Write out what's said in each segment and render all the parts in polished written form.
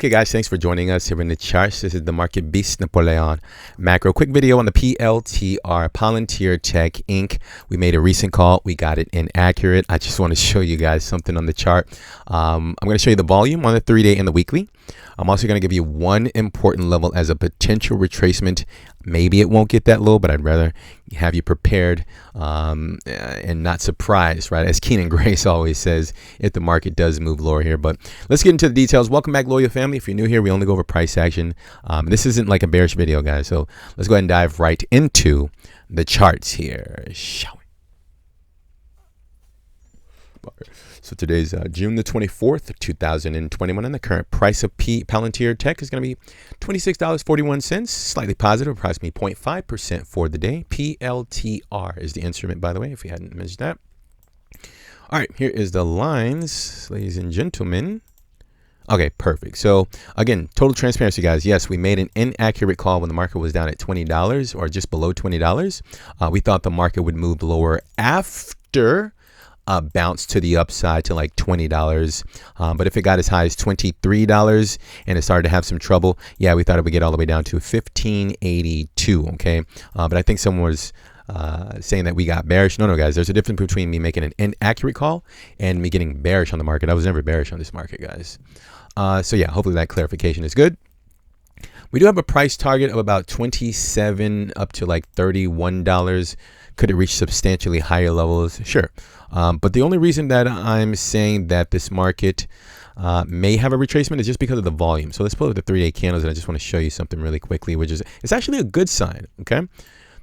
Okay guys, thanks for joining us here in the charts. This is the Market Beast Napoleon macro. Quick video on the PLTR, Palantir Tech Inc. We made a recent call. We got it inaccurate. I just want to show you guys something on the chart. I'm going to show you the volume on the 3-day and the weekly. I'm also going to give you one important level as a potential retracement. Maybe it won't get that low, but I'd rather have you prepared and not surprised, right? As Keenan Grace always says, if the market does move lower here. But let's get into the details. Welcome back, loyal family. If you're new here, we only go over price action. This isn't like a bearish video, guys. So let's go ahead and dive right into the charts here, shall we? So today's June the 24th, 2021, and the current price of Palantir Tech is going to be $26.41, slightly positive, approximately 0.5% for the day. PLTR is the instrument, by the way, if we hadn't mentioned that. All right, here is the lines, ladies and gentlemen. Okay, perfect. So again, total transparency, guys. Yes, we made an inaccurate call when the market was down at $20 or just below $20. We thought the market would move lower after bounce to the upside to like $20, but if it got as high as $23 and it started to have some trouble, yeah, we thought it would get all the way down to $15.82. Okay, but I think someone was saying that we got bearish. No, guys, there's a difference between me making an inaccurate call and me getting bearish on the market. I was never bearish on this market, guys. So yeah, hopefully that clarification is good. We do have a price target of about $27 up to like $31. Could it reach substantially higher levels? Sure. But the only reason that I'm saying that this market may have a retracement is just because of the volume. So let's pull up the 3-day candles, and I just want to show you something really quickly, which is, it's actually a good sign, okay?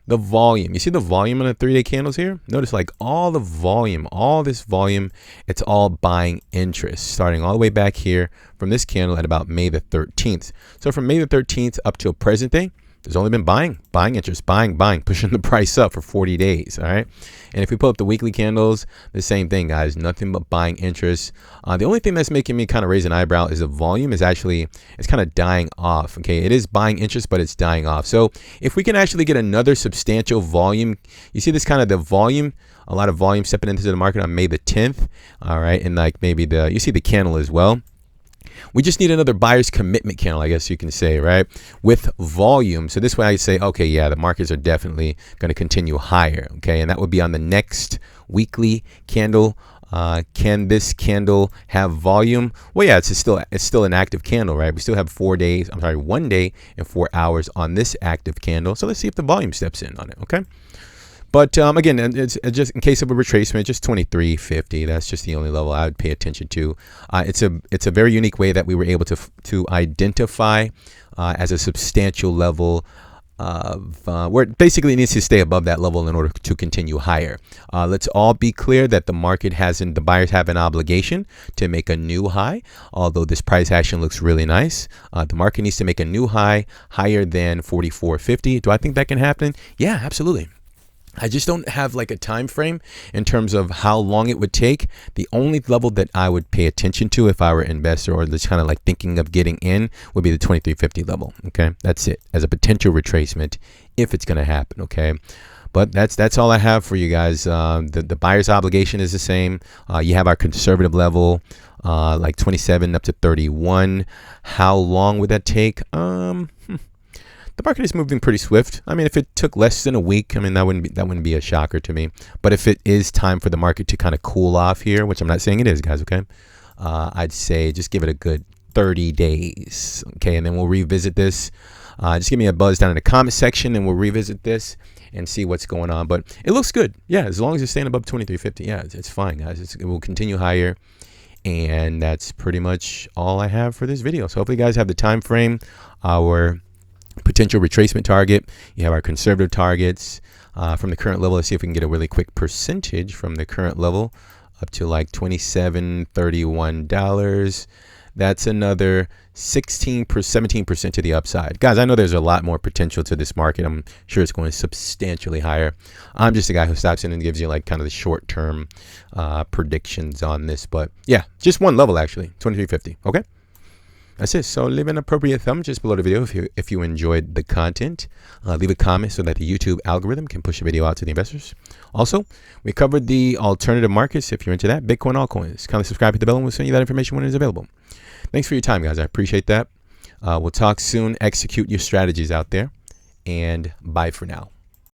The volume, you see the volume on the 3-day candles here? Notice like all the volume, all this volume, it's all buying interest, starting all the way back here from this candle at about May the 13th. So from May the 13th up till present day, there's only been buying interest, buying, pushing the price up for 40 days, all right? And if we pull up the weekly candles, the same thing, guys, nothing but buying interest. The only thing that's making me kind of raise an eyebrow is the volume is actually, it's kind of dying off, okay? It is buying interest, but it's dying off. So if we can actually get another substantial volume, you see this kind of the volume, a lot of volume stepping into the market on May the 10th, all right? And like maybe you see the candle as well. We just need another buyer's commitment candle, I guess you can say, right? With volume. So this way I say, okay, yeah, the markets are definitely going to continue higher, okay? And that would be on the next weekly candle. Can this candle have volume? Well, yeah, it's still an active candle, right? We still have 1 day and 4 hours on this active candle. So let's see if the volume steps in on it, okay? But again, it's just in case of a retracement, just 23.50. That's just the only level I would pay attention to. It's a very unique way that we were able to identify as a substantial level of where it basically needs to stay above that level in order to continue higher. Let's all be clear that the market the buyers have an obligation to make a new high. Although this price action looks really nice, the market needs to make a new high higher than 44.50. Do I think that can happen? Yeah, absolutely. I just don't have like a time frame in terms of how long it would take. The only level that I would pay attention to if I were an investor or just kind of like thinking of getting in would be the 23.50 level. Okay, that's it as a potential retracement if it's going to happen. Okay, but that's all I have for you guys. The buyer's obligation is the same. You have our conservative level, like 27 up to 31. How long would that take? The market is moving pretty swift. I mean, if it took less than a week, I mean, that wouldn't be a shocker to me. But if it is time for the market to kind of cool off here, which I'm not saying it is, guys, okay? I'd say just give it a good 30 days, okay? And then we'll revisit this. Just give me a buzz down in the comment section, and we'll revisit this and see what's going on. But it looks good. Yeah, as long as it's staying above 23.50, yeah, it's fine, guys. It will continue higher. And that's pretty much all I have for this video. So hopefully you guys have the time frame. Our potential retracement target, you have our conservative targets from the current level. Let's see if we can get a really quick percentage from the current level up to like $27.31. That's another 17% to the upside. Guys, I know there's a lot more potential to this market. I'm sure it's going substantially higher. I'm just a guy who stops in and gives you like kind of the short-term predictions on this. But yeah, just one level actually, 23.50. Okay. That's it. So leave an appropriate thumb just below the video if you enjoyed the content. Leave a comment so that the YouTube algorithm can push the video out to the investors. Also, we covered the alternative markets. If you're into that, Bitcoin, altcoins, kindly subscribe, hit the bell, and we'll send you that information when it is available. Thanks for your time, guys. I appreciate that. We'll talk soon. Execute your strategies out there, and bye for now.